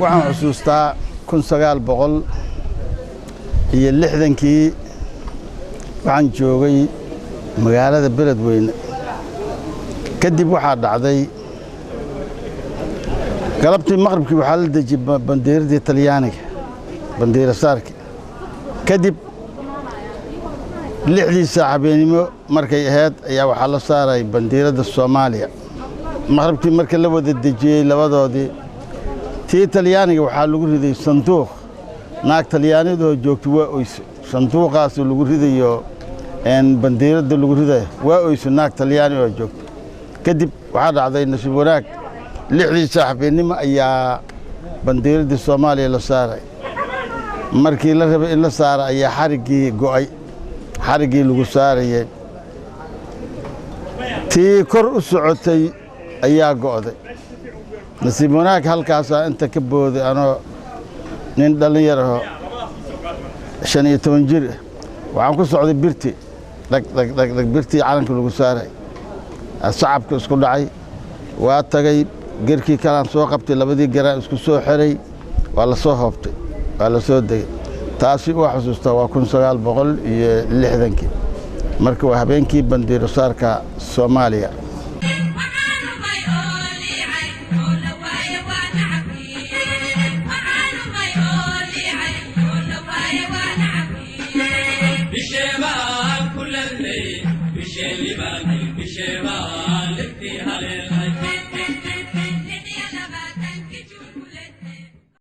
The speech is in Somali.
waxaan xusuustaa 1960kii waxaan joogay magaalada Beledweyne kadib waxaa dhacday galabtii maqribkii waxaa la dejiyay bandeeradii Talyaaniga bandeera saarki kadib 6 saacabeennimo markay ahayd ayaa waxaa la saaray bandeerada Soomaaliya maqribkii markii la wada dejiyay labadoodii tii Talyaaniga waxaa lagu riday sanduuq naag Talyaaniga oo joogtay waa oyso sanduuqaas lagu ridayo bandeerada lagu riday waa oyso naag Talyaani oo joogtay kadib waxaa dhacday nasiib wanaag 6 saacabeennimo ayaa bandeerada Soomaaliya la saaray markii la rabay in la saaro ayaa xarigii go'ay xarigii lagu saarayay tii kor u socotay ayaa go'day nasiib wanaag halkaas inta ka booday anoo nin dhalinyaro 15 jir waxaan ku socday birti dag birti calanka lagu saaray shacabka isku dhacay waa tagay garkii kalaan soo qabtay labadii garaan isku soo xiray waa la soo hoobtay waa la soo degay taasi waa xusuustaa waa 1960kii markii waa habeenkii bandeero saarka Soomaaliya بشيما كل الليل بشيما بشيما لفتي هالي